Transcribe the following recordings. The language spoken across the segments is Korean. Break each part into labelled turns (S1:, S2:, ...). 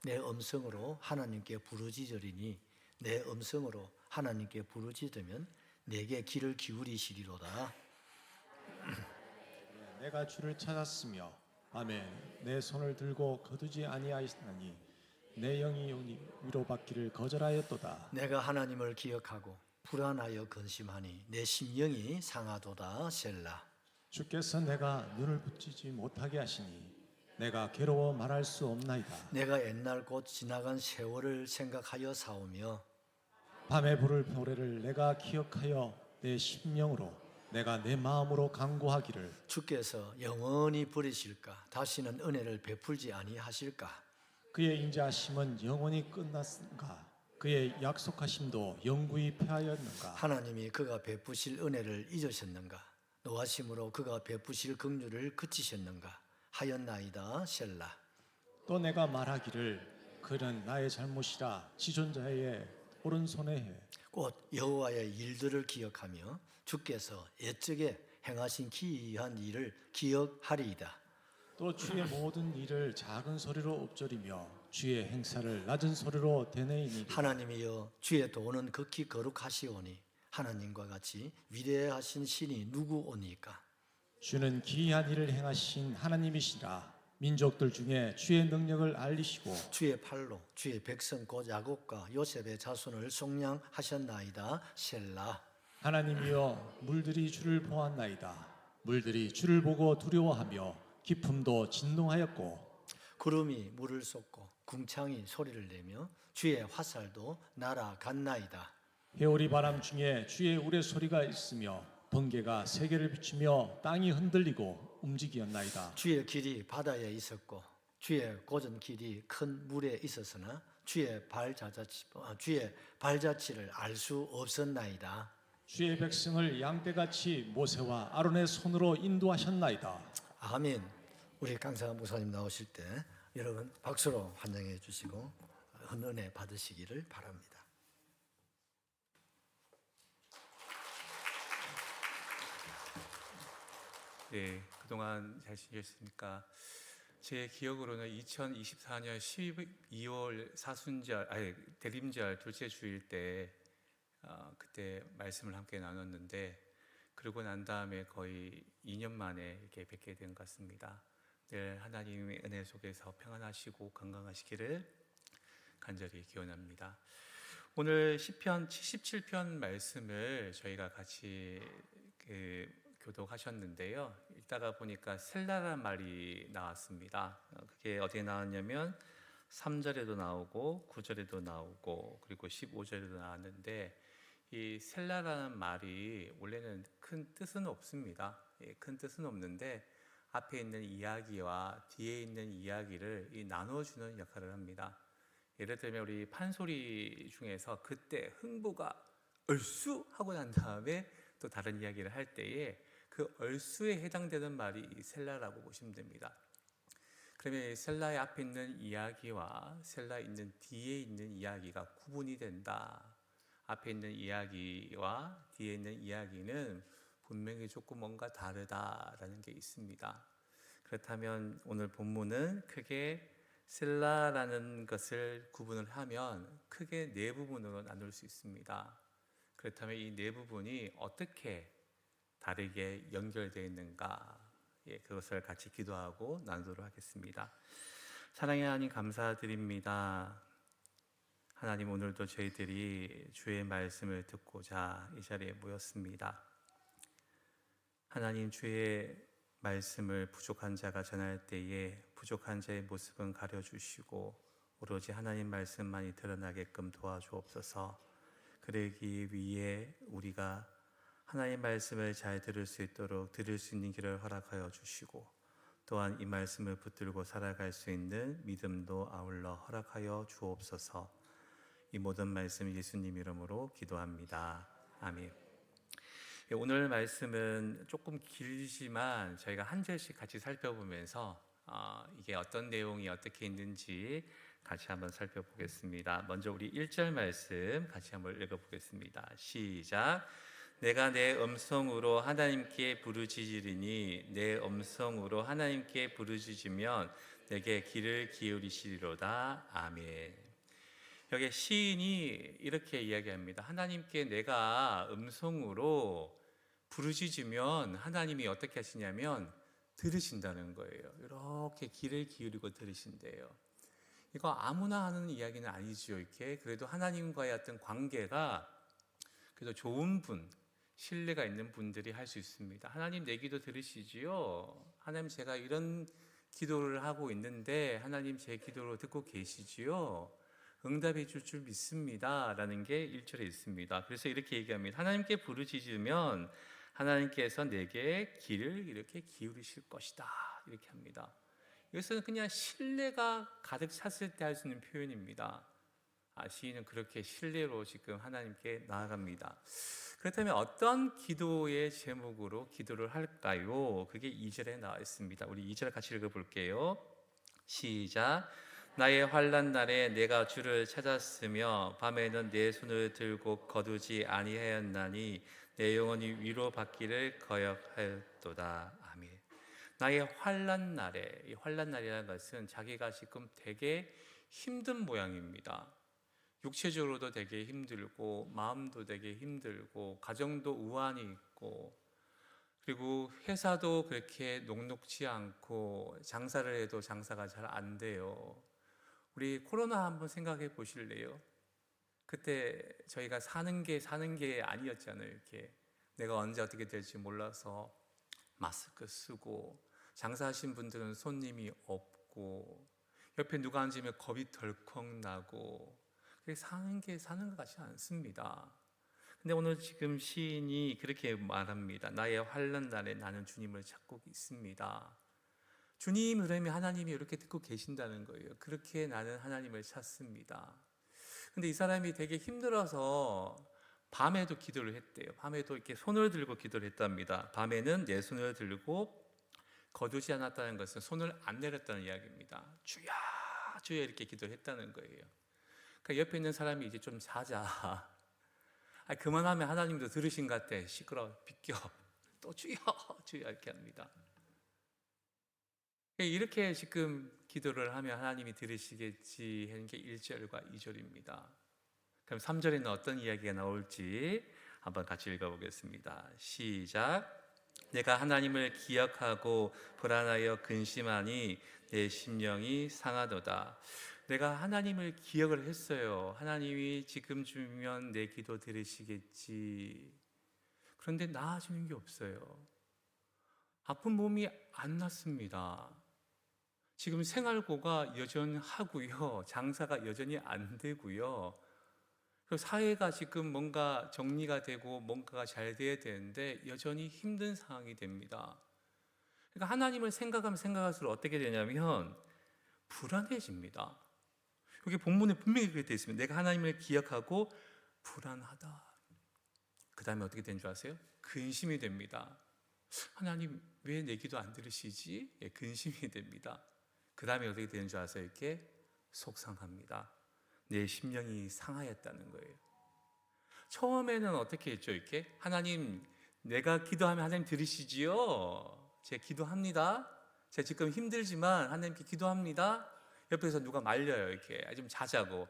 S1: 내 음성으로 하나님께 부르짖으리니 내 음성으로 하나님께 부르짖으면 내게 귀를 기울이시리로다.
S2: 내가 주를 찾았으며 아멘. 내 손을 들고 거두지 아니하였나니 내 영이 위로받기를 거절하였도다.
S1: 내가 하나님을 기억하고 불안하여 근심하니 내 심령이 상하도다. 셀라.
S2: 주께서 내가 눈을 붙이지 못하게 하시니 내가 괴로워 말할 수 없나이다.
S1: 내가 옛날 곧 지나간 세월을 생각하여 사오며
S2: 밤에 부를 노래를 내가 기억하여 내 심령으로 내가 내 마음으로 간구하기를
S1: 주께서 영원히 버리실까 다시는 은혜를 베풀지 아니하실까.
S2: 그의 인자하심은 영원히 끝났는가 그의 약속하심도 영구히 패하였는가.
S1: 하나님이 그가 베푸실 은혜를 잊으셨는가 노하심으로 그가 베푸실 긍휼을 그치셨는가 하였나이다. 셀라.
S2: 또 내가 말하기를 그는 나의 잘못이라 지존자의 오른손에 해.
S1: 곧 여호와의 일들을 기억하며 주께서 옛적에 행하신 기이한 일을 기억하리이다.
S2: 또 주의 모든 일을 작은 소리로 읊조리며 주의 행사를 낮은 소리로 되뇌이니.
S1: 하나님이여 주의 도는 극히 거룩하시오니 하나님과 같이 위대하신 신이 누구오니까.
S2: 주는 기이한 일을 행하신 하나님이시라. 민족들 중에 주의 능력을 알리시고
S1: 주의 팔로 주의 백성 곧 야곱과 요셉의 자손을 속량하셨나이다. 셀라.
S2: 하나님이여 물들이 주를 보았나이다. 물들이 주를 보고 두려워하며 깊음도 진동하였고
S1: 구름이 물을 쏟고 궁창이 소리를 내며 주의 화살도 날아갔나이다.
S2: 회오리 바람 중에 주의 우레소리가 있으며 번개가 세계를 비추며 땅이 흔들리고 움직이었나이다.
S1: 주의 길이 바다에 있었고 주의 곧은 길이 큰 물에 있었으나 주의 발자취를 알 수 없었나이다.
S2: 주의 백성을 양떼같이 모세와 아론의 손으로 인도하셨나이다.
S1: 아멘. 우리 강사 목사님 나오실 때 여러분 박수로 환영해 주시고 은혜 받으시기를 바랍니다.
S3: 네, 그동안 잘 지내셨습니까? 제 기억으로는 2024년 12월 대림절 둘째 주일 때 그때 말씀을 함께 나눴는데 그러고 난 다음에 거의 2년 만에 이렇게 뵙게 된 것 같습니다. 늘 하나님의 은혜 속에서 평안하시고 건강하시기를 간절히 기원합니다. 오늘 시편 77편 말씀을 저희가 같이 교독하셨는데요. 읽다가 보니까 셀라라는 말이 나왔습니다. 그게 어디에 나왔냐면 3절에도 나오고 9절에도 나오고 그리고 15절에도 나왔는데 이 셀라라는 말이 원래는 큰 뜻은 없습니다. 큰 뜻은 없는데 앞에 있는 이야기와 뒤에 있는 이야기를 나눠주는 역할을 합니다. 예를 들면 우리 판소리 중에서 그때 흥부가 얼쑤 하고 난 다음에 또 다른 이야기를 할 때에 그 얼쑤에 해당되는 말이 이 셀라라고 보시면 됩니다. 그러면 이 셀라의 앞에 있는 이야기와 셀라에 있는 뒤에 있는 이야기가 구분이 된다. 앞에 있는 이야기와 뒤에 있는 이야기는 분명히 조금 뭔가 다르다라는 게 있습니다. 그렇다면 오늘 본문은 크게 셀라라는 것을 구분을 하면 크게 네 부분으로 나눌 수 있습니다. 그렇다면 이 네 부분이 어떻게 다르게 연결되어 있는가, 그것을 같이 기도하고 나누도록 하겠습니다. 사랑의 하나님 감사드립니다. 하나님 오늘도 저희들이 주의 말씀을 듣고자 이 자리에 모였습니다. 하나님 주의 말씀을 부족한 자가 전할 때에 부족한 자의 모습은 가려주시고 오로지 하나님 말씀만이 드러나게끔 도와주옵소서. 그러기 위해 우리가 하나님 말씀을 잘 들을 수 있도록 들을 수 있는 길을 허락하여 주시고 또한 이 말씀을 붙들고 살아갈 수 있는 믿음도 아울러 허락하여 주옵소서. 이 모든 말씀 예수님 이름으로 기도합니다. 아멘. 오늘 말씀은 조금 길지만 저희가 한 절씩 같이 살펴보면서 이게 어떤 내용이 어떻게 있는지 같이 한번 살펴보겠습니다. 먼저 우리 1절 말씀 같이 한번 읽어보겠습니다. 시작. 내가 내 음성으로 하나님께 부르짖으리니 내 음성으로 하나님께 부르짖으면 내게 귀를 기울이시리로다. 아멘. 여기 시인이 이렇게 이야기합니다. 하나님께 내가 음성으로 부르짖으면 하나님이 어떻게 하시냐면 들으신다는 거예요. 이렇게 귀를 기울이고 들으신대요. 이거 아무나 하는 이야기는 아니죠. 이렇게 그래도 하나님과의 어떤 관계가 그래도 좋은 분, 신뢰가 있는 분들이 할 수 있습니다. 하나님 내 기도 들으시지요? 하나님 제가 이런 기도를 하고 있는데 하나님 제 기도를 듣고 계시지요? 응답해 줄 줄 믿습니다. 라는 게 1절에 있습니다. 그래서 이렇게 얘기합니다. 하나님께 부르짖으면 하나님께서 내게 귀를 이렇게 기울이실 것이다. 이렇게 합니다. 이것은 그냥 신뢰가 가득 찼을 때 할 수 있는 표현입니다. 시인은 그렇게 신뢰로 지금 하나님께 나아갑니다. 그렇다면 어떤 기도의 제목으로 기도를 할까요? 그게 2절에 나와 있습니다. 우리 2절 같이 읽어볼게요. 시작. 나의 환난 날에 내가 주를 찾았으며 밤에는 내 손을 들고 거두지 아니하였나니 내 영혼이 위로받기를 거역하였도다. 아멘. 나의 환난 날에, 이 환난 날이라는 것은 자기가 지금 되게 힘든 모양입니다. 육체적으로도 되게 힘들고 마음도 되게 힘들고 가정도 우환이 있고 그리고 회사도 그렇게 녹록지 않고 장사를 해도 장사가 잘 안 돼요. 우리 코로나 한번 생각해 보실래요? 그때 저희가 사는 게 아니었잖아요. 이렇게 내가 언제 어떻게 될지 몰라서 마스크 쓰고 장사하신 분들은 손님이 없고 옆에 누가 앉으면 겁이 덜컥 나고 사는 것 같지 않습니다. 근데 오늘 지금 시인이 그렇게 말합니다. 나의 환난 날에 나는 주님을 찾고 있습니다. 주님 그러면 하나님이 이렇게 듣고 계신다는 거예요. 그렇게 나는 하나님을 찾습니다. 근데 이 사람이 되게 힘들어서 밤에도 기도를 했대요. 밤에도 이렇게 손을 들고 기도를 했답니다. 밤에는 내 손을 들고 거두지 않았다는 것은 손을 안 내렸다는 이야기입니다. 주야 주야 이렇게 기도를 했다는 거예요. 그러니까 옆에 있는 사람이 이제 좀 자자. 그만하면 하나님도 들으신 것 같아. 시끄러워 비켜. 또 주여 주여 이렇게 합니다. 이렇게 지금 기도를 하면 하나님이 들으시겠지 하는 게 1절과 2절입니다. 그럼 3절에는 어떤 이야기가 나올지 한번 같이 읽어보겠습니다. 시작. 내가 하나님을 기억하고 불안하여 근심하니 내 심령이 상하도다. 내가 하나님을 기억을 했어요. 하나님이 지금 주면 내 기도 들으시겠지. 그런데 나아지는 게 없어요. 아픈 몸이 안 낫습니다. 지금 생활고가 여전하고요. 장사가 여전히 안 되고요. 사회가 지금 뭔가 정리가 되고 뭔가가 잘 돼야 되는데 여전히 힘든 상황이 됩니다. 그러니까 하나님을 생각하면 생각할수록 어떻게 되냐면 불안해집니다. 여기 본문에 분명히 그렇게 되어 있습니다. 내가 하나님을 기억하고 불안하다. 그 다음에 어떻게 된 줄 아세요? 근심이 됩니다. 하나님 왜 내 기도 안 들으시지? 근심이 됩니다. 그 다음에 어떻게 되는 줄 아세요? 이렇게 속상합니다. 내 심령이 상하였다는 거예요. 처음에는 어떻게 했죠? 이렇게 하나님 내가 기도하면 하나님 들으시지요? 제가 기도합니다. 제가 지금 힘들지만 하나님께 기도합니다. 옆에서 누가 말려요. 이렇게 좀 자자고.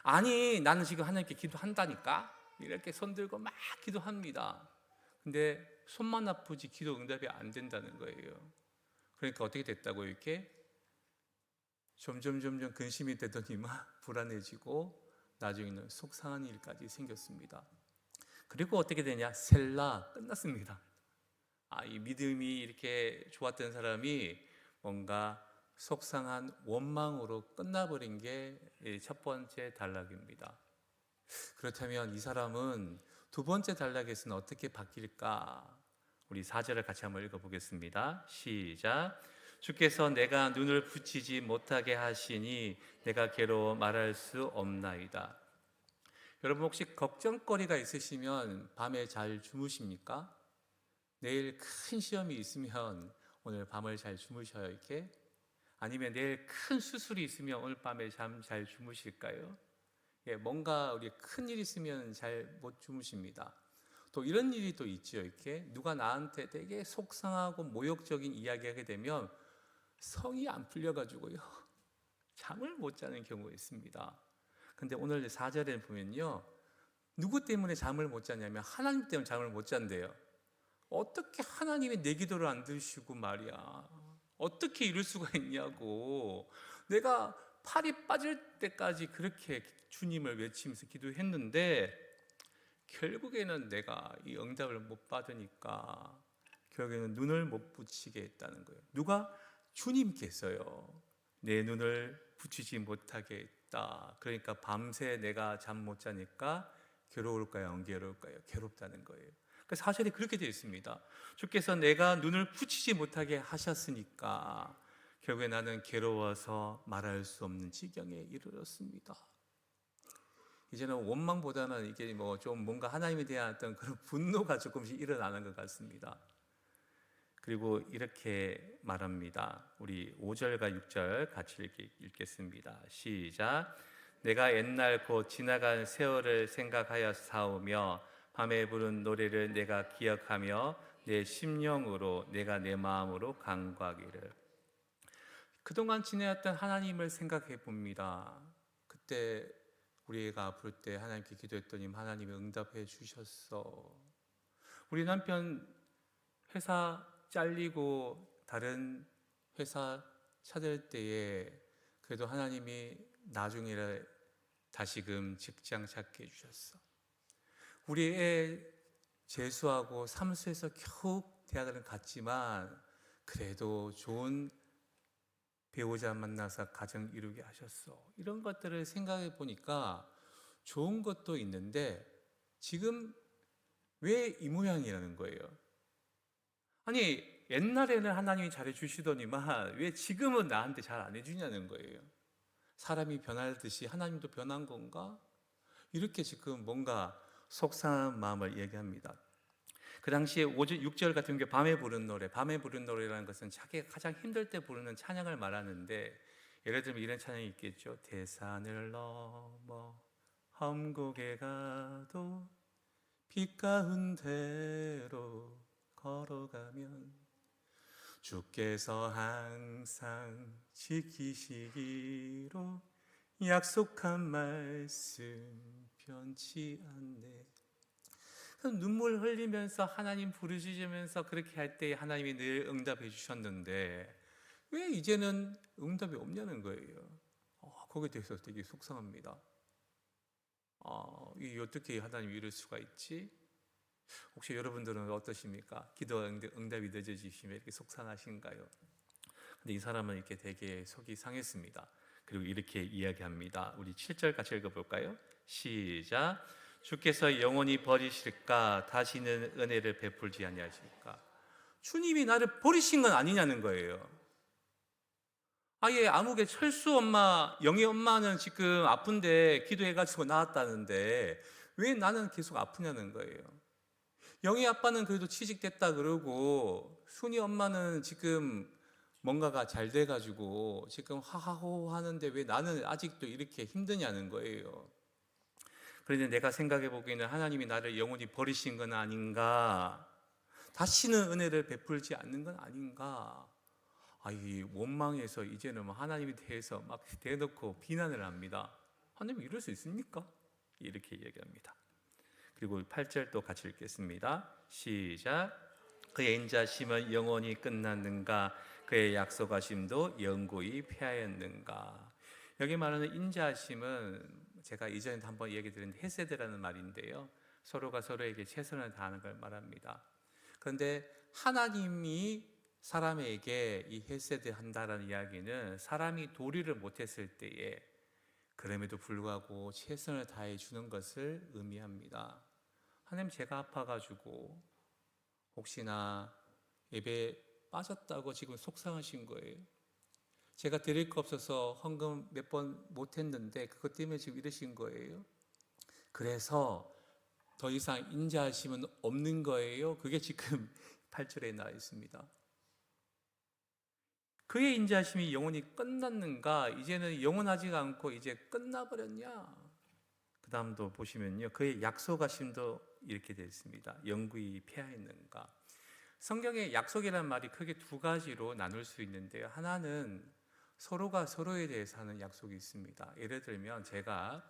S3: 아니 나는 지금 하나님께 기도한다니까. 이렇게 손 들고 막 기도합니다. 근데 손만 아프지 기도 응답이 안 된다는 거예요. 그러니까 어떻게 됐다고 이렇게 점점 근심이 되더니만 불안해지고 나중에는 속상한 일까지 생겼습니다. 그리고 어떻게 되냐? 셀라 끝났습니다. 이 믿음이 이렇게 좋았던 사람이 뭔가 속상한 원망으로 끝나버린 게 첫 번째 단락입니다. 그렇다면 이 사람은 두 번째 단락에서는 어떻게 바뀔까? 우리 4절을 같이 한번 읽어보겠습니다. 시작. 주께서 내가 눈을 붙이지 못하게 하시니 내가 괴로워 말할 수 없나이다. 여러분 혹시 걱정거리가 있으시면 밤에 잘 주무십니까? 내일 큰 시험이 있으면 오늘 밤을 잘 주무셔요 이렇게? 아니면 내일 큰 수술이 있으면 오늘 밤에 잠 잘 주무실까요? 뭔가 우리 큰 일 있으면 잘 못 주무십니다. 또 이런 일이 또 있죠. 이렇게 누가 나한테 되게 속상하고 모욕적인 이야기하게 되면 성이 안 풀려가지고요 잠을 못 자는 경우가 있습니다. 근데 오늘 4절에 보면요, 누구 때문에 잠을 못 자냐면 하나님 때문에 잠을 못 잔대요. 어떻게 하나님이 내 기도를 안 들으시고 말이야, 어떻게 이럴 수가 있냐고. 내가 팔이 빠질 때까지 그렇게 주님을 외치면서 기도했는데 결국에는 내가 이 응답을 못 받으니까 결국에는 눈을 못 붙이게 했다는 거예요. 누가? 주님께서요, 내 눈을 붙이지 못하게 했다. 그러니까 밤새 내가 잠 못 자니까 괴로울까요? 안 괴로울까요? 괴롭다는 거예요. 그래서 사실이 그렇게 되어 있습니다. 주께서 내가 눈을 붙이지 못하게 하셨으니까 결국에 나는 괴로워서 말할 수 없는 지경에 이르렀습니다. 이제는 원망보다는 이게 뭐 좀 뭔가 하나님에 대한 어떤 그런 분노가 조금씩 일어나는 것 같습니다. 그리고 이렇게 말합니다. 우리 5절과 6절 같이 읽겠습니다. 시작. 내가 옛날 곧 지나간 세월을 생각하여 사오며 밤에 부른 노래를 내가 기억하며 내 심령으로 내가 내 마음으로 간구하기를. 그동안 지내왔던 하나님을 생각해 봅니다. 그때 우리가 아플 때 하나님께 기도했더니 하나님이 응답해 주셨어. 우리 남편 회사 잘리고 다른 회사 찾을 때에 그래도 하나님이 나중에 다시금 직장 찾게 해주셨어. 우리 애 재수하고 사무소에서 겨우 대학을 갔지만 그래도 좋은 배우자 만나서 가정 이루게 하셨어. 이런 것들을 생각해 보니까 좋은 것도 있는데 지금 왜 이 모양이라는 거예요? 아니, 옛날에는 하나님이 잘해주시더니만 왜 지금은 나한테 잘 안 해주냐는 거예요. 사람이 변하듯이 하나님도 변한 건가? 이렇게 지금 뭔가 속상한 마음을 얘기합니다. 그 당시에 6절 같은 경우에 밤에 부른 노래, 밤에 부른 노래라는 것은 자기가 가장 힘들 때 부르는 찬양을 말하는데, 예를 들면 이런 찬양이 있겠죠. 대산을 넘어 험곡에 가도 빛 가운데로 걸어가면 주께서 항상 지키시기로 약속한 말씀 변치 않네. 눈물 흘리면서 하나님 부르짖으면서 그렇게 할 때 하나님이 늘 응답해 주셨는데 왜 이제는 응답이 없냐는 거예요. 거기에 대해서 되게 속상합니다. 이게 어떻게 하나님이 이럴 수가 있지? 혹시 여러분들은 어떠십니까? 기도 응답이 늦어지시면 이렇게 속상하신가요? 근데 이 사람은 이렇게 되게 속이 상했습니다. 그리고 이렇게 이야기합니다. 우리 7절 같이 읽어볼까요? 시작. 주께서 영원히 버리실까? 다시는 은혜를 베풀지 아니하실까? 주님이 나를 버리신 건 아니냐는 거예요. 아예 아무개 철수 엄마, 영희 엄마는 지금 아픈데 기도해가지고 나았다는데 왜 나는 계속 아프냐는 거예요. 영희 아빠는 그래도 취직됐다 그러고 순이 엄마는 지금 뭔가가 잘 돼가지고 지금 하하호 하는데 왜 나는 아직도 이렇게 힘드냐는 거예요. 그런데 내가 생각해 보기에는 하나님이 나를 영원히 버리신 건 아닌가, 다시는 은혜를 베풀지 않는 건 아닌가. 이 원망해서 이제는 하나님에 대해서 막 대놓고 비난을 합니다. 하나님 이럴 수 있습니까? 이렇게 얘기합니다. 그리고 8절 또 같이 읽겠습니다. 시작. 그의 인자심은 영원히 끝났는가? 그의 약속하심도 영구히 폐하였는가? 여기 말하는 인자심은 제가 이전에 한번 얘기 드린 헤세드라는 말인데요, 서로가 서로에게 최선을 다하는 걸 말합니다. 그런데 하나님이 사람에게 이 헤세드 한다라는 이야기는 사람이 도리를 못했을 때에 그럼에도 불구하고 최선을 다해 주는 것을 의미합니다. 하나님, 제가 아파가지고 혹시나 예배 빠졌다고 지금 속상하신 거예요. 제가 드릴 거 없어서 헌금 몇 번 못했는데 그것 때문에 지금 이러신 거예요. 그래서 더 이상 인자하심은 없는 거예요. 그게 지금 8절에 나와 있습니다. 그의 인자하심이 영원히 끝났는가? 이제는 영원하지가 않고 이제 끝나버렸냐? 그 다음도 보시면요, 그의 약속하심도 이렇게 되어 있습니다. 영구히 폐하였는가? 성경에 약속이라는 말이 크게 두 가지로 나눌 수 있는데요. 하나는 서로가 서로에 대해서 하는 약속이 있습니다. 예를 들면 제가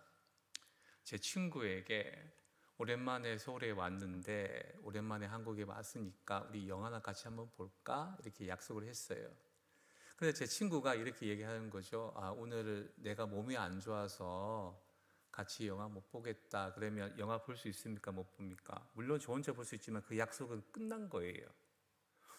S3: 제 친구에게 오랜만에 서울에 왔는데 오랜만에 한국에 왔으니까 우리 영화나 같이 한번 볼까? 이렇게 약속을 했어요. 근데 제 친구가 이렇게 얘기하는 거죠. 오늘 내가 몸이 안 좋아서 같이 영화 못 보겠다. 그러면 영화 볼 수 있습니까? 못 봅니까? 물론 저 혼자 볼 수 있지만 그 약속은 끝난 거예요.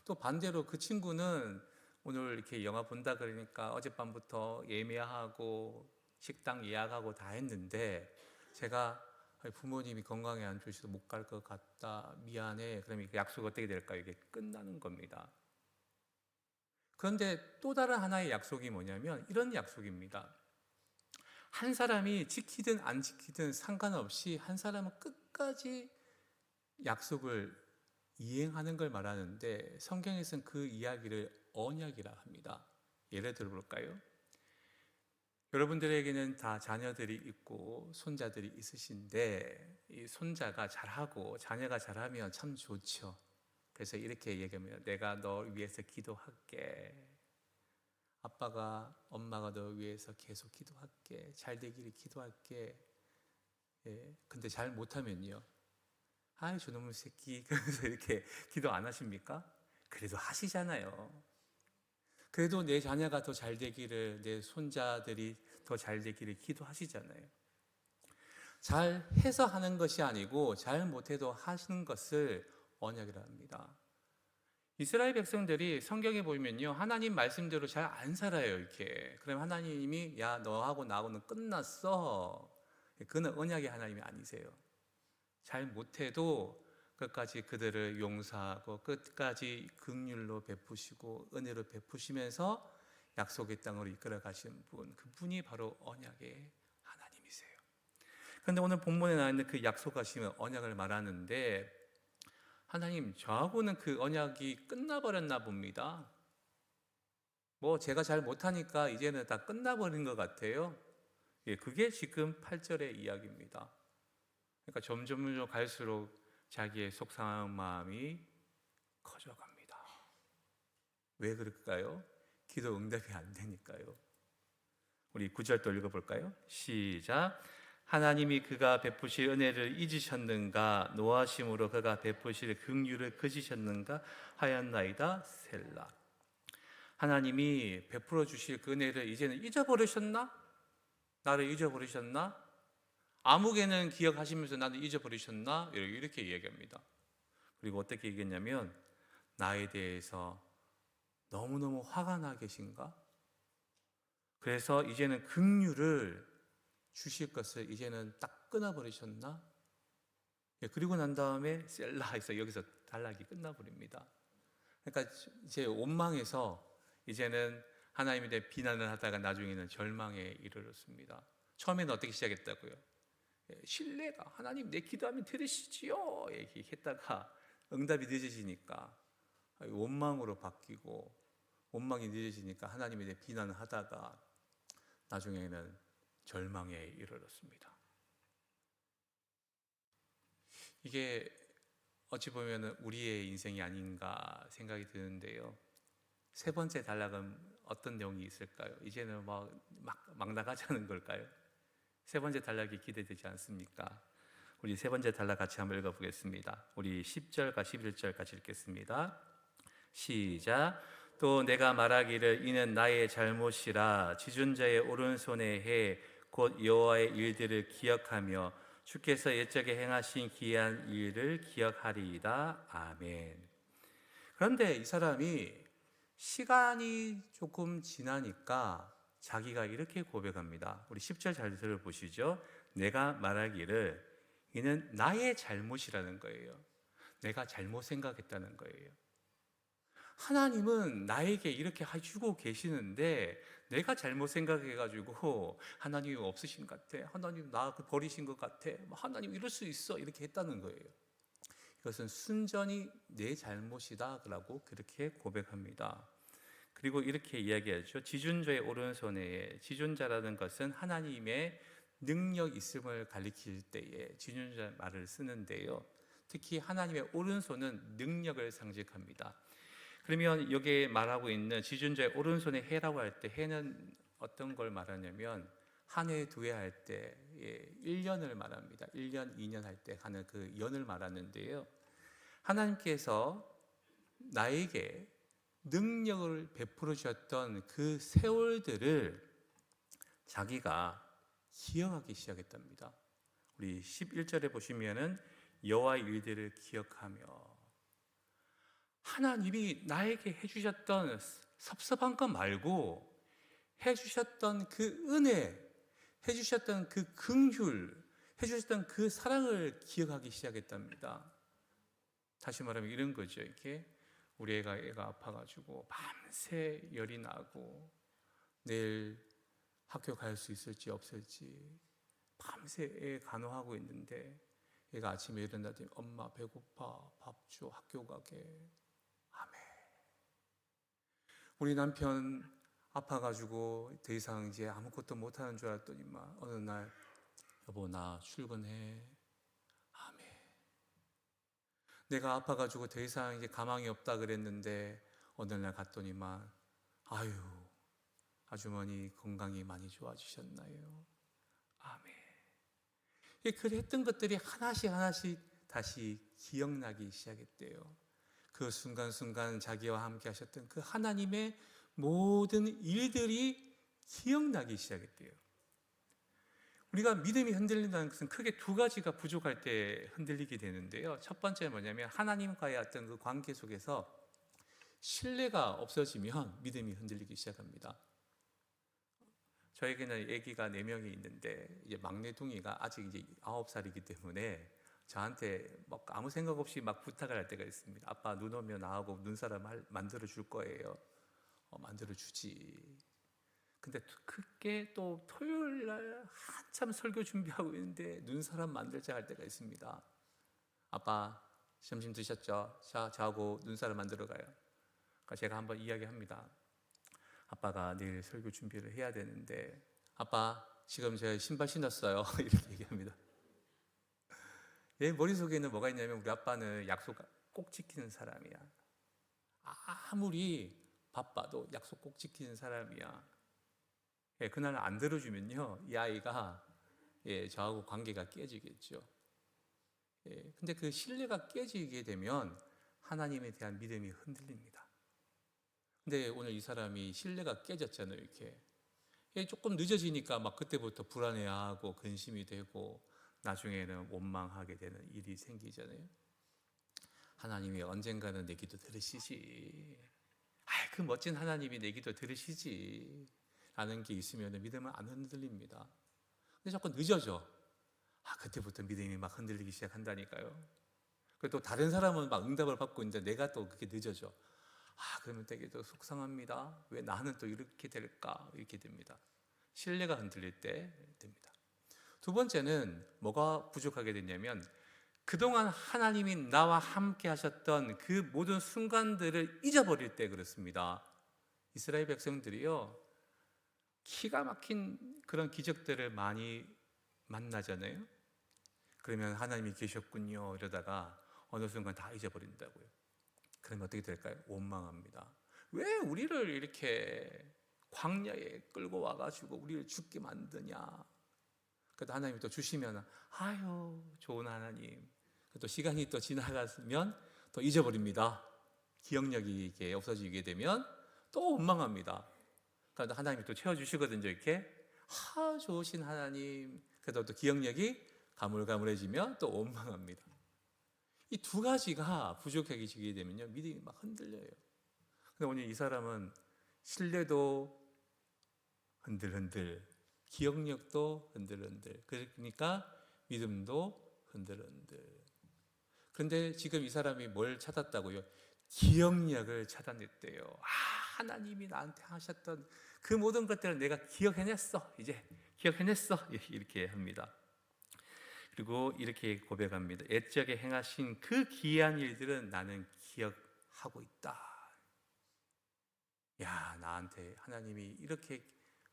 S3: 또 반대로 그 친구는 오늘 이렇게 영화 본다 그러니까 어젯밤부터 예매하고 식당 예약하고 다 했는데 제가 부모님이 건강에 안 좋으셔서 못 갈 것 같다. 미안해. 그러면 그 약속이 어떻게 될까요? 이게 끝나는 겁니다. 그런데 또 다른 하나의 약속이 뭐냐면 이런 약속입니다. 한 사람이 지키든 안 지키든 상관없이 한 사람은 끝까지 약속을 이행하는 걸 말하는데 성경에서는 그 이야기를 언약이라 합니다. 예를 들어 볼까요? 여러분들에게는 다 자녀들이 있고 손자들이 있으신데 이 손자가 잘하고 자녀가 잘하면 참 좋죠. 그래서 이렇게 얘기하면 내가 널 위해서 기도할게. 아빠가 엄마가 너 위해서 계속 기도할게. 잘 되기를 기도할게. 예, 근데 잘 못하면요. 아이 저놈의 새끼. 그래서 이렇게 기도 안 하십니까? 그래도 하시잖아요. 그래도 내 자녀가 더 잘 되기를, 내 손자들이 더 잘 되기를 기도하시잖아요. 잘 해서 하는 것이 아니고 잘 못해도 하시는 것을 언약이라 합니다. 이스라엘 백성들이 성경에 보면요, 하나님 말씀대로 잘 안 살아요. 이렇게. 그럼 하나님이 야 너하고 나하고는 끝났어. 그는 언약의 하나님이 아니세요. 잘 못해도 끝까지 그들을 용서하고 끝까지 긍휼로 베푸시고 은혜로 베푸시면서 약속의 땅으로 이끌어 가신 분, 그분이 바로 언약의 하나님이세요. 그런데 오늘 본문에 나와 있는 그 약속하시는 언약을 말하는데 하나님 저하고는 그 언약이 끝나버렸나 봅니다. 뭐 제가 잘 못하니까 이제는 다 끝나버린 것 같아요. 예, 그게 지금 8절의 이야기입니다. 그러니까 점점 갈수록 자기의 속상한 마음이 커져갑니다. 왜 그럴까요? 기도 응답이 안 되니까요. 우리 9절 또 읽어볼까요? 시작. 하나님이 그가 베푸실 은혜를 잊으셨는가 노하심으로 그가 베푸실 긍휼을 그치셨는가 하였나이다. 셀라. 하나님이 베풀어 주실 그 은혜를 이제는 잊어버리셨나? 나를 잊어버리셨나? 아무개는 기억하시면서 나는 잊어버리셨나? 이렇게 이야기합니다. 그리고 어떻게 얘기했냐면 나에 대해서 너무너무 화가 나 계신가? 그래서 이제는 긍휼을 주실 것을 이제는 딱 끊어버리셨나? 그리고 난 다음에 셀라에서 여기서 단락이 끝나버립니다. 그러니까 이제 원망해서 이제는 하나님에 대해 비난을 하다가 나중에는 절망에 이르렀습니다. 처음에는 어떻게 시작했다고요? 신뢰가 하나님 내 기도하면 들으시지요 이렇게 했다가 응답이 늦어지니까 원망으로 바뀌고 원망이 늦어지니까 하나님에 대해 비난을 하다가 나중에는 절망에 이르렀습니다. 이게 어찌 보면 우리의 인생이 아닌가 생각이 드는데요. 세 번째 단락은 어떤 내용이 있을까요? 이제는 막 나가자는 걸까요? 세 번째 단락이 기대되지 않습니까? 우리 세 번째 단락 같이 한번 읽어보겠습니다. 우리 10절과 11절 같이 읽겠습니다. 시작. 또 내가 말하기를 이는 나의 잘못이라 지존자의 오른손에 해 곧 여호와의 일들을 기억하며 주께서 옛적에 행하신 기이한 일을 기억하리이다. 아멘. 그런데 이 사람이 시간이 조금 지나니까 자기가 이렇게 고백합니다. 우리 10절 잘 들어보시죠. 내가 말하기를 이는 나의 잘못이라는 거예요. 내가 잘못 생각했다는 거예요. 하나님은 나에게 이렇게 해주고 계시는데 내가 잘못 생각해가지고 하나님이 없으신 것 같아. 하나님 나 버리신 것 같아. 하나님 이럴 수 있어. 이렇게 했다는 거예요. 이것은 순전히 내 잘못이다 라고 그렇게 고백합니다. 그리고 이렇게 이야기하죠. 지존자의 오른손에, 지존자라는 것은 하나님의 능력 있음을 가리킬 때에 지존자 말을 쓰는데요. 특히 하나님의 오른손은 능력을 상징합니다. 그러면 여기에 말하고 있는 지존자의 오른손에 해라고 할 때 해는 어떤 걸 말하냐면 한 해, 두 해 할 때 1년을 말합니다. 1년, 2년 할 때 하는 그 연을 말하는데요. 하나님께서 나에게 능력을 베풀어 주셨던 그 세월들을 자기가 기억하기 시작했답니다. 우리 11절에 보시면은 여호와의 일들을 기억하며, 하나님이 나에게 해주셨던 섭섭한 것 말고 해주셨던 그 은혜, 해주셨던 그 긍휼, 해주셨던 그 사랑을 기억하기 시작했답니다. 다시 말하면 이런 거죠. 이렇게 우리 애가 아파가지고 밤새 열이 나고 내일 학교 갈 수 있을지 없을지 밤새 애 간호하고 있는데 얘가 아침에 일어나더니 엄마 배고파, 밥 줘, 학교 가게. 아멘. 우리 남편 아파가지고 더 이상 이제 아무것도 못하는 줄 알았더니만 어느 날 여보 나 출근해. 아멘. 내가 아파가지고 더 이상 이제 가망이 없다 그랬는데 어느 날 갔더니만 아유 아주머니 건강이 많이 좋아지셨나요? 아멘. 그랬던 것들이 하나씩 다시 기억나기 시작했대요. 그 순간순간 자기와 함께 하셨던 그 하나님의 모든 일들이 기억나기 시작했대요. 우리가 믿음이 흔들린다는 것은 크게 두 가지가 부족할 때 흔들리게 되는데요. 첫 번째는 뭐냐면 하나님과의 어떤 그 관계 속에서 신뢰가 없어지면 믿음이 흔들리기 시작합니다. 저에게는 아기가 4명이 있는데 이제 막내둥이가 아직 이제 9살이기 때문에 저한테 막 아무 생각 없이 막 부탁을 할 때가 있습니다. 아빠 눈 오면 나하고 눈사람 만들어 줄 거예요. 만들어 주지. 근데 그게 또 토요일 날 한참 설교 준비하고 있는데 눈사람 만들자 할 때가 있습니다. 아빠 점심 드셨죠? 자, 저하고 눈사람 만들어 가요. 그러니까 제가 한번 이야기합니다. 아빠가 내일 설교 준비를 해야 되는데 아빠 지금 제가 신발 신었어요. 이렇게 얘기합니다. 얘 머릿속에는 뭐가 있냐면 우리 아빠는 약속 꼭 지키는 사람이야. 아무리 바빠도 약속 꼭 지키는 사람이야. 그날 안 들어주면요 이 아이가 저하고 관계가 깨지겠죠. 근데 그 신뢰가 깨지게 되면 하나님에 대한 믿음이 흔들립니다. 근데 오늘 이 사람이 신뢰가 깨졌잖아요. 이렇게 조금 늦어지니까 막 그때부터 불안해하고 근심이 되고 나중에는 원망하게 되는 일이 생기잖아요. 하나님이 언젠가는 내 기도 들으시지. 그 멋진 하나님이 내 기도 들으시지. 라는 게 있으면 믿음은 안 흔들립니다. 근데 자꾸 늦어져. 그때부터 믿음이 막 흔들리기 시작한다니까요. 그리고 또 다른 사람은 막 응답을 받고 있는데 내가 또 그게 늦어져. 그러면 되게 또 속상합니다. 왜 나는 또 이렇게 될까? 이렇게 됩니다. 신뢰가 흔들릴 때 됩니다. 두 번째는 뭐가 부족하게 됐냐면 그동안 하나님이 나와 함께 하셨던 그 모든 순간들을 잊어버릴 때 그렇습니다. 이스라엘 백성들이요 기가 막힌 그런 기적들을 많이 만나잖아요. 그러면 하나님이 계셨군요 이러다가 어느 순간 다 잊어버린다고요. 그러면 어떻게 될까요? 원망합니다. 왜 우리를 이렇게 광야에 끌고 와가지고 우리를 죽게 만드냐. 그래도 하나님이 또 주시면 아유 좋은 하나님. 또 시간이 또 지나가면 또 잊어버립니다. 기억력이 이렇게 없어지게 되면 또 원망합니다. 그러다 하나님이 또 채워주시거든요. 이렇게 좋으신 하나님. 그래도 또 기억력이 가물가물해지면 또 원망합니다. 이 두 가지가 부족해지게 되면요 믿음이 막 흔들려요. 근데 오늘 이 사람은 신뢰도 흔들흔들, 기억력도 흔들흔들, 그러니까 믿음도 흔들흔들. 그런데 지금 이 사람이 뭘 찾았다고요? 기억력을 찾아냈대요. 하나님이 나한테 하셨던 그 모든 것들을 내가 기억해냈어. 이제 기억해냈어. 이렇게 합니다. 그리고 이렇게 고백합니다. 옛적에 행하신 그 기이한 일들은 나는 기억하고 있다. 나한테 하나님이 이렇게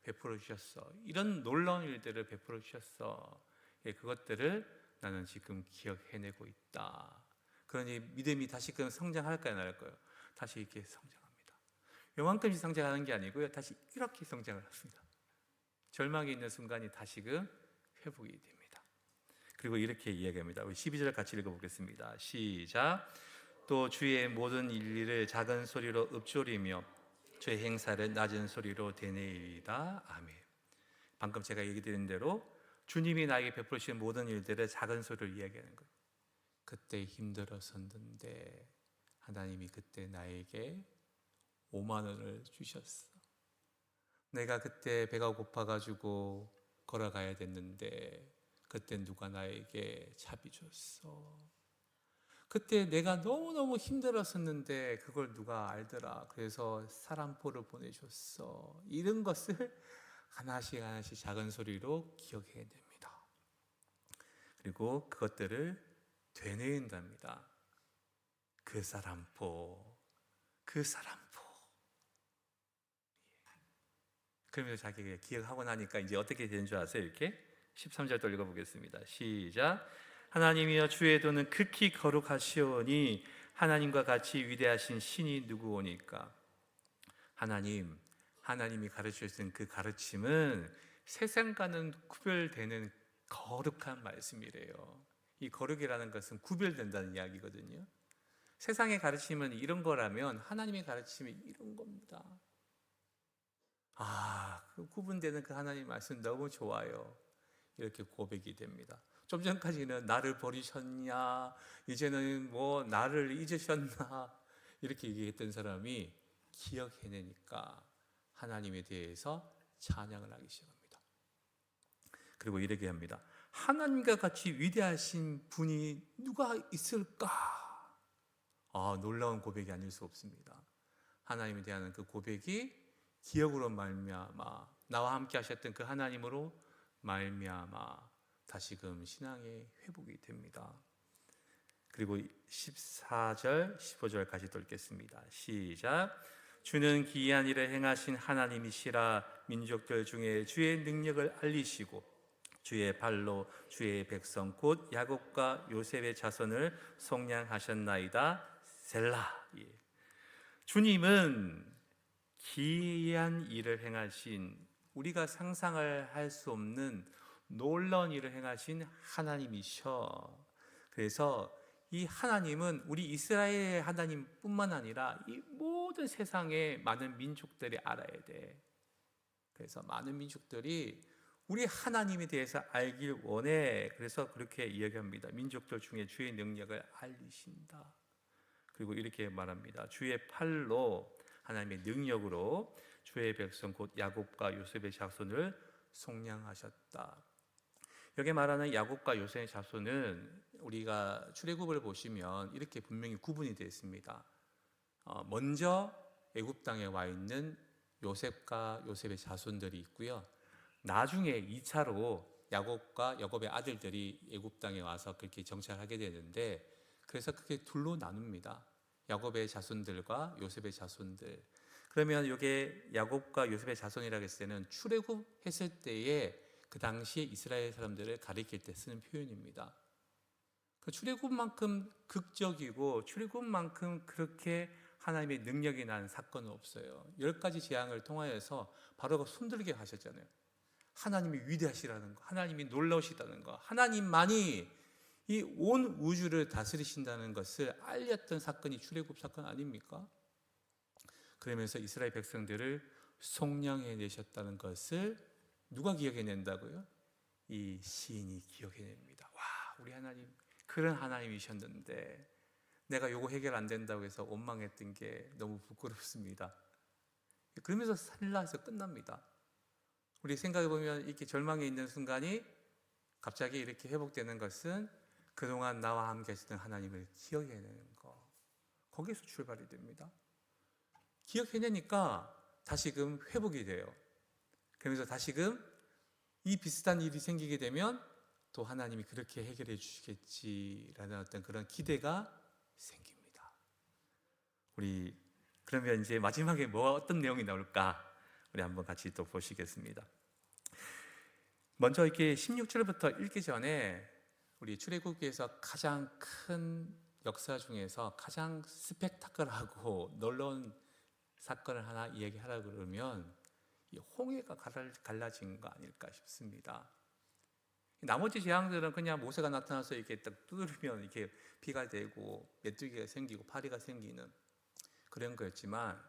S3: 베풀어 주셨어. 이런 놀라운 일들을 베풀어 주셨어. 그것들을 나는 지금 기억해내고 있다. 그러니 믿음이 다시금 성장할까요, 안 할까요? 다시 이렇게 성장합니다. 요만큼씩 성장하는 게 아니고요, 다시 이렇게 성장을 합니다. 절망이 있는 순간이 다시금 회복이 됩니다. 그리고 이렇게 이야기합니다. 우리 12절 같이 읽어보겠습니다. 시작. 또 주의 모든 일을 작은 소리로 읊조리며 주의 행사를 낮은 소리로 되뇌이다. 아멘. 방금 제가 얘기 드린 대로 주님이 나에게 베푸신 모든 일들을 작은 소리로 이야기하는 거예요. 그때 힘들었었는데 하나님이 그때 나에게 5만 원을 주셨어. 내가 그때 배가 고파가지고 걸어가야 됐는데 그때 누가 나에게 차비 줬어. 그때 내가 너무너무 힘들었었는데 그걸 누가 알더라. 그래서 사람포를 보내줬어. 이런 것을 하나씩 하나씩 작은 소리로 기억해야 됩니다. 그리고 그것들을 되뇌인답니다. 그 사람포. 그러면서 자기가 기억하고 나니까 이제 어떻게 되는 줄 아세요? 이렇게 13절 또 읽어보겠습니다. 시작. 하나님이여 주의 도는 극히 거룩하시오니 하나님과 같이 위대하신 신이 누구오니까. 하나님이 가르치신 그 가르침은 세상과는 구별되는 거룩한 말씀이래요. 이 거룩이라는 것은 구별된다는 이야기거든요. 세상의 가르침은 이런 거라면 하나님의 가르침이 이런 겁니다. 그 구분되는 그 하나님 말씀 너무 좋아요. 이렇게 고백이 됩니다. 좀 전까지는 나를 버리셨냐, 이제는 뭐 나를 잊으셨나 이렇게 얘기했던 사람이 기억해내니까 하나님에 대해서 찬양을 하기 시작합니다. 그리고 이렇게 합니다. 하나님과 같이 위대하신 분이 누가 있을까? 놀라운 고백이 아닐 수 없습니다. 하나님에 대한 그 고백이 기억으로 말미암아 나와 함께 하셨던 그 하나님으로 말미암아 다시금 신앙의 회복이 됩니다. 그리고 14절, 15절까지 또 읽겠습니다. 시작. 주는 기이한 일을 행하신 하나님이시라. 민족들 중에 주의 능력을 알리시고 주의 발로 주의 백성 곧 야곱과 요셉의 자손을 속량하셨나이다. 셀라. 주님은 기이한 일을 행하신, 우리가 상상을 할 수 없는 놀라운 일을 행하신 하나님이셔. 그래서 이 하나님은 우리 이스라엘의 하나님뿐만 아니라 이 모든 세상의 많은 민족들이 알아야 돼. 그래서 많은 민족들이 우리 하나님에 대해서 알길 원해. 그래서 그렇게 이야기합니다. 민족들 중에 주의 능력을 알리신다. 그리고 이렇게 말합니다. 주의 팔로, 하나님의 능력으로 주의 백성 곧 야곱과 요셉의 자손을 속량하셨다. 여기 말하는 야곱과 요셉의 자손은 우리가 출애굽을 보시면 이렇게 분명히 구분이 되어 있습니다. 먼저 애굽 땅에 와 있는 요셉과 요셉의 자손들이 있고요. 나중에 2차로 야곱과 야곱의 아들들이 애굽 땅에 와서 그렇게 정착하게 되는데, 그래서 그게 둘로 나눕니다. 야곱의 자손들과 요셉의 자손들. 그러면 이게 야곱과 요셉의 자손이라고 했을 때는 출애굽했을 때에 그 당시에 이스라엘 사람들을 가리킬 때 쓰는 표현입니다. 그 출애굽만큼 극적이고 출애굽만큼 그렇게 하나님의 능력이 난 사건은 없어요. 10가지 재앙을 통하여서 바로가 손들게 하셨잖아요. 하나님이 위대하시라는 거, 하나님이 놀라우시다는 거, 하나님만이 이 온 우주를 다스리신다는 것을 알렸던 사건이 출애굽 사건 아닙니까? 그러면서 이스라엘 백성들을 속량해내셨다는 것을 누가 기억해낸다고요? 이 시인이 기억해냅니다. 와, 우리 하나님 그런 하나님이셨는데 내가 요거 해결 안 된다고 해서 원망했던 게 너무 부끄럽습니다. 그러면서 셀라에서 끝납니다. 우리 생각해보면 이렇게 절망에 있는 순간이 갑자기 이렇게 회복되는 것은 그동안 나와 함께 하시던 하나님을 기억해내는 거, 거기서 출발이 됩니다. 기억해내니까 다시금 회복이 돼요. 그러면서 다시금 이 비슷한 일이 생기게 되면 또 하나님이 그렇게 해결해 주시겠지라는 어떤 그런 기대가 생깁니다. 우리 그러면 이제 마지막에 어떤 내용이 나올까? 우리 한번 같이 또 보시겠습니다. 먼저 이렇게 16절부터 읽기 전에 우리 출애굽기에서 가장 큰 역사 중에서 가장 스펙타클하고 놀라운 사건을 하나 이야기하라 그러면 이 홍해가 갈라진 거 아닐까 싶습니다. 나머지 재앙들은 그냥 모세가 나타나서 이렇게 딱 두드리면 이렇게 비가 되고 메뚜기가 생기고 파리가 생기는 그런 거였지만,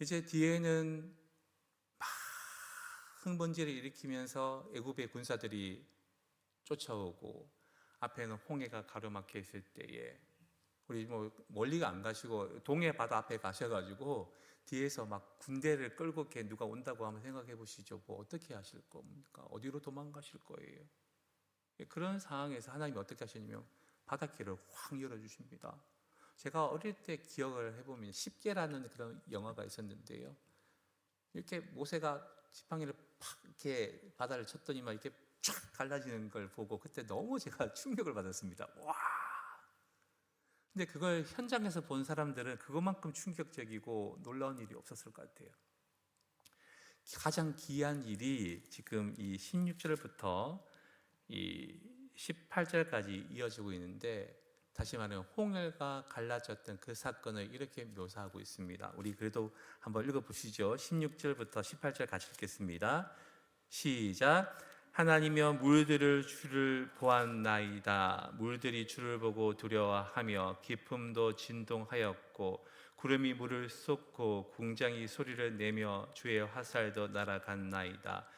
S3: 이제 뒤에는 막 흥번지를 일으키면서 애굽의 군사들이 쫓아오고 앞에는 홍해가 가로막혀 있을 때에 우리 뭐 멀리가 안 가시고 동해 바다 앞에 가셔가지고 뒤에서 막 군대를 끌고 이렇게 누가 온다고 한번 생각해 보시죠. 뭐 어떻게 하실 겁니까? 어디로 도망가실 거예요? 그런 상황에서 하나님이 어떻게 하시냐면 바닷길을 확 열어주십니다. 제가 어릴 때 기억을 해보면 십계라는 그런 영화가 있었는데요. 이렇게 모세가 지팡이를 팍 이렇게 바다를 쳤더니만 이렇게 쫙 갈라지는 걸 보고 그때 너무 제가 충격을 받았습니다. 와! 근데 그걸 현장에서 본 사람들은 그것만큼 충격적이고 놀라운 일이 없었을 것 같아요. 가장 귀한 일이 지금 이 16절부터 이 18절까지 이어지고 있는데, 다시 말하면 홍해가 갈라졌던 그 사건을 이렇게 묘사하고 있습니다. 우리 그래도 한번 읽어보시죠. 16절부터 18절 같이 읽겠습니다. 시작. 하나님이여 물들을 주를 보았나이다. 물들이 주를 보고 두려워하며 깊음도 진동하였고 구름이 물을 쏟고 궁장이 소리를 내며 주의 화살도 날아갔나이다.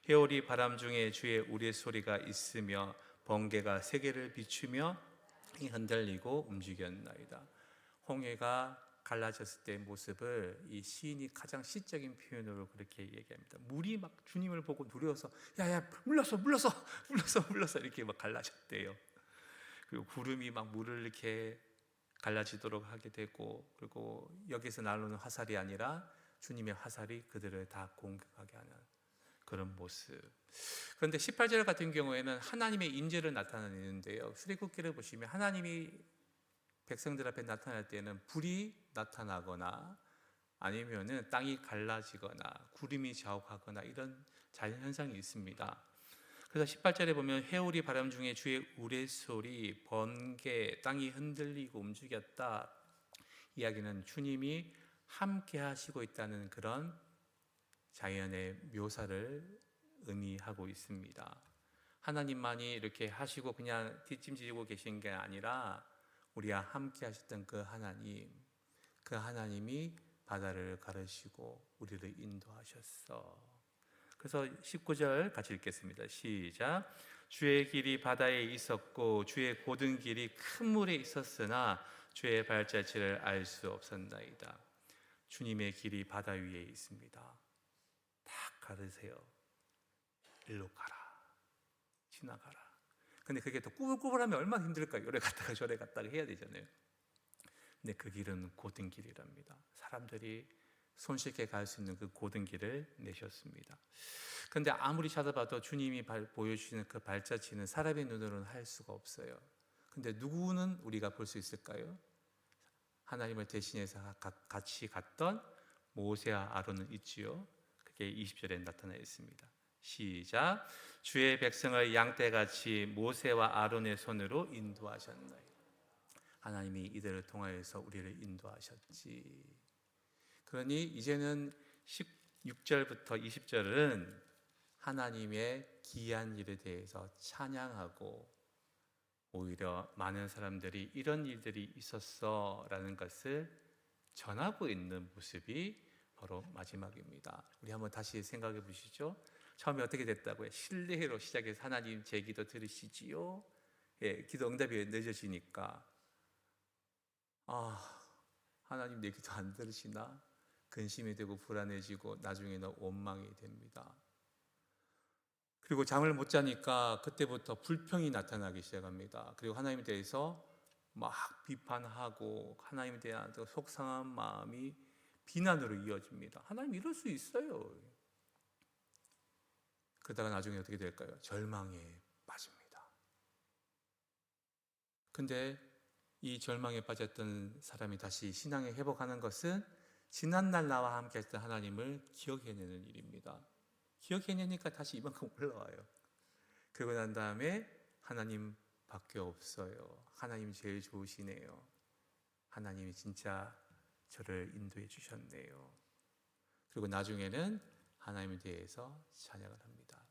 S3: 해오리 바람 중에 주의 우레소리가 있으며 번개가 세계를 비추며 흔들리고 움직였나이다. 홍해가 갈라졌을 때의 모습을 이 시인이 가장 시적인 표현으로 그렇게 얘기합니다. 물이 막 주님을 보고 두려워서 야야 물러서 이렇게 막 갈라졌대요. 그리고 구름이 막 물을 이렇게 갈라지도록 하게 되고, 그리고 여기서 날아오는 화살이 아니라 주님의 화살이 그들을 다 공격하게 하는 그런 모습. 그런데 18절 같은 경우에는 하나님의 인재를 나타내는데요. 출애굽기를 보시면 하나님이 백성들 앞에 나타날 때는 불이 나타나거나 아니면은 땅이 갈라지거나 구름이 자욱하거나 이런 자연현상이 있습니다. 그래서 18절에 보면 해오리 바람 중에 주의 우레소리, 번개, 땅이 흔들리고 움직였다. 이야기는 주님이 함께 하시고 있다는 그런 자연의 묘사를 의미하고 있습니다. 하나님만이 이렇게 하시고 그냥 뒷짐지고 계신 게 아니라 우리와 함께 하셨던 그 하나님이 바다를 가르시고 우리를 인도하셨어. 그래서 19절 같이 읽겠습니다. 시작. 주의 길이 바다에 있었고 주의 고든 길이 큰 물에 있었으나 주의 발자취를 알 수 없었나이다. 주님의 길이 바다 위에 있습니다. 딱 가르세요. 일로 가라, 지나가라. 근데 그게 또 꾸불꾸불하면 얼마나 힘들까요? 요래 갔다가 저래 갔다가 해야 되잖아요. 근데 그 길은 고든 길이랍니다. 사람들이 손쉽게 갈 수 있는 그 고든 길을 내셨습니다. 그런데 아무리 찾아봐도 주님이 보여주시는 그 발자취는 사람의 눈으로는 할 수가 없어요. 근데 누구는 우리가 볼 수 있을까요? 하나님을 대신해서 같이 갔던 모세와 아론은 있지요. 그게 20절에 나타나 있습니다. 시작. 주의 백성을 양떼같이 모세와 아론의 손으로 인도하셨나이다. 하나님이 이들을 통하여서 우리를 인도하셨지. 그러니 이제는 16절부터 20절은 하나님의 기이한 일에 대해서 찬양하고, 오히려 많은 사람들이 이런 일들이 있었어라는 것을 전하고 있는 모습이 바로 마지막입니다. 우리 한번 다시 생각해 보시죠. 처음에 어떻게 됐다고요? 실례로 시작해서 하나님 제 기도 들으시지요? 예, 기도 응답이 늦어지니까 하나님 내 기도 안 들으시나? 근심이 되고 불안해지고 나중에는 원망이 됩니다. 그리고 잠을 못 자니까 그때부터 불평이 나타나기 시작합니다. 그리고 하나님에 대해서 막 비판하고 하나님에 대한 속상한 마음이 비난으로 이어집니다. 하나님 이럴 수 있어요. 그러다가 나중에 어떻게 될까요? 절망에 빠집니다. 근데 이 절망에 빠졌던 사람이 다시 신앙에 회복하는 것은 지난날 나와 함께 했던 하나님을 기억해내는 일입니다. 기억해내니까 다시 이만큼 올라와요. 그러고 난 다음에 하나님 밖에 없어요. 하나님 제일 좋으시네요. 하나님이 진짜 저를 인도해 주셨네요. 그리고 나중에는 하나님에 대해서 찬양을 합니다.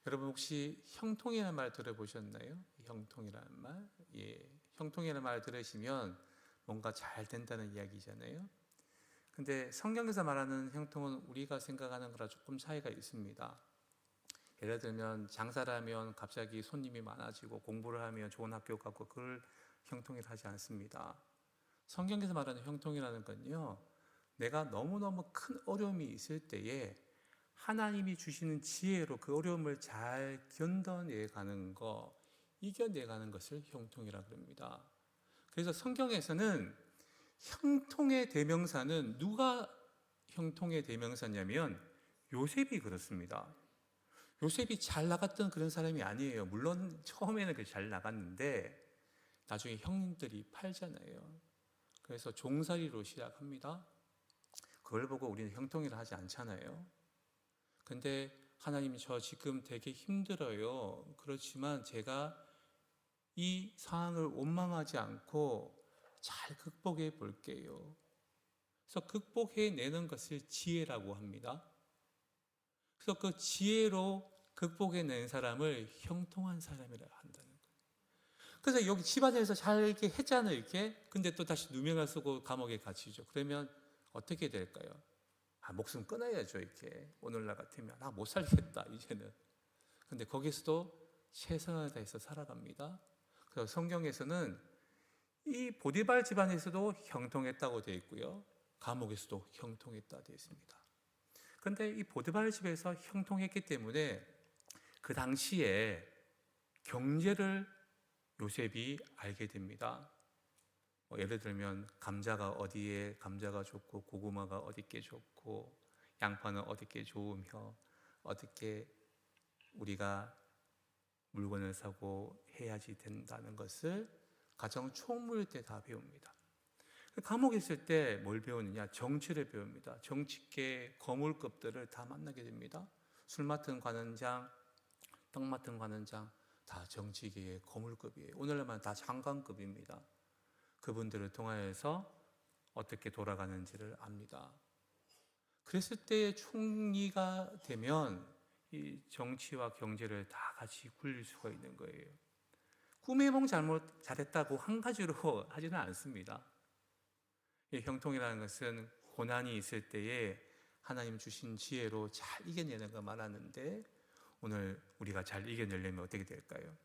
S3: 여러분 혹시 형통이라는 말 들어보셨나요? 형통이라는 말? 예, 형통이라는 말 들으시면 뭔가 잘 된다는 이야기잖아요. 근데 성경에서 말하는 형통은 우리가 생각하는 거랑 조금 차이가 있습니다. 예를 들면 장사를 하면 갑자기 손님이 많아지고 공부를 하면 좋은 학교 가고 그걸 형통이라 하지 않습니다. 성경에서 말하는 형통이라는 건요, 내가 너무너무 큰 어려움이 있을 때에 하나님이 주시는 지혜로 그 어려움을 잘 견뎌내가는 거, 이겨내가는 것을 형통이라고 합니다. 그래서 성경에서는 형통의 대명사는 누가 형통의 대명사냐면 요셉이 그렇습니다. 요셉이 잘 나갔던 그런 사람이 아니에요. 물론 처음에는 잘 나갔는데 나중에 형들이 팔잖아요. 그래서 종살이로 시작합니다. 그걸 보고 우리는 형통이라 하지 않잖아요. 근데 하나님이 저 지금 되게 힘들어요. 그렇지만 제가 이 상황을 원망하지 않고 잘 극복해 볼게요. 그래서 극복해내는 것을 지혜라고 합니다. 그래서 그 지혜로 극복해낸 사람을 형통한 사람이라 한다는 거예요. 그래서 여기 집안에서 잘 이렇게 했잖아요, 이렇게. 근데 또 다시 누명을 쓰고 감옥에 갇히죠. 그러면 어떻게 될까요? 목숨 끊어야죠, 이렇게. 오늘날 같으면 못 살겠다, 이제는. 근데 거기서도 최선을 다해서 살아갑니다. 그래서 성경에서는 이 보디발 집안에서도 형통했다고 되어 있고요, 감옥에서도 형통했다 되어 있습니다. 그런데 이 보디발 집에서 형통했기 때문에 그 당시에 경제를 요셉이 알게 됩니다. 예를 들면 감자가 어디에 감자가 좋고 고구마가 어디께 좋고 양파는 어디께 좋으며 어떻게 우리가 물건을 사고 해야지 된다는 것을 가정 총무일 때 다 배웁니다. 감옥에 있을 때 뭘 배우느냐? 정치를 배웁니다. 정치계 거물급들을 다 만나게 됩니다. 술 맡은 관원장, 떡 맡은 관원장 다 정치계의 거물급이에요. 오늘날만 다 장관급입니다. 그분들을 통하여서 어떻게 돌아가는지를 압니다. 그랬을 때 총리가 되면 이 정치와 경제를 다 같이 굴릴 수가 있는 거예요. 꿈의 몽 잘했다고 한 가지로 하지는 않습니다. 이 형통이라는 것은 고난이 있을 때에 하나님 주신 지혜로 잘 이겨내는 거 말하는데, 오늘 우리가 잘 이겨내려면 어떻게 될까요?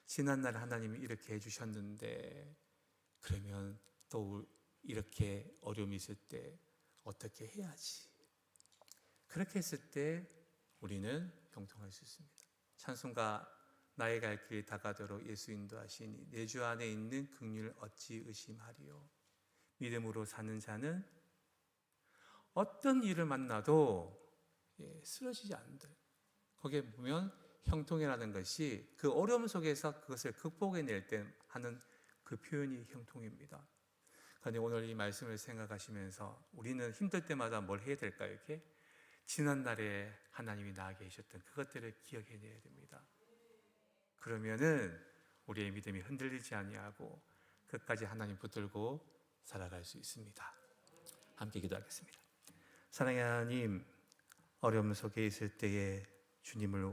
S3: 지난날 하나님이 이렇게 해주셨는데 그러면 또 이렇게 어려움이 있을 때 어떻게 해야지? 그렇게 했을 때 우리는 형통할 수 있습니다. 찬송가 나의 갈 길 다가도록 예수 인도하시니 내 주 안에 있는 긍휼을 어찌 의심하리요. 믿음으로 사는 자는 어떤 일을 만나도 쓰러지지 않는다. 거기에 보면 형통이라는 것이 그 어려움 속에서 그것을 극복해낼 때 하는 그 표현이 형통입니다. 그런데 오늘 이 말씀을 생각하시면서 우리는 힘들 때마다 뭘 해야 될까요? 이렇게 지난날에 하나님이 나에게 해주셨던 그것들을 기억해내야 됩니다. 그러면은 우리의 믿음이 흔들리지 아니하고 끝까지 하나님 붙들고 살아갈 수 있습니다. 함께 기도하겠습니다. 사랑하는 하나님, 어려움 속에 있을 때에 주님을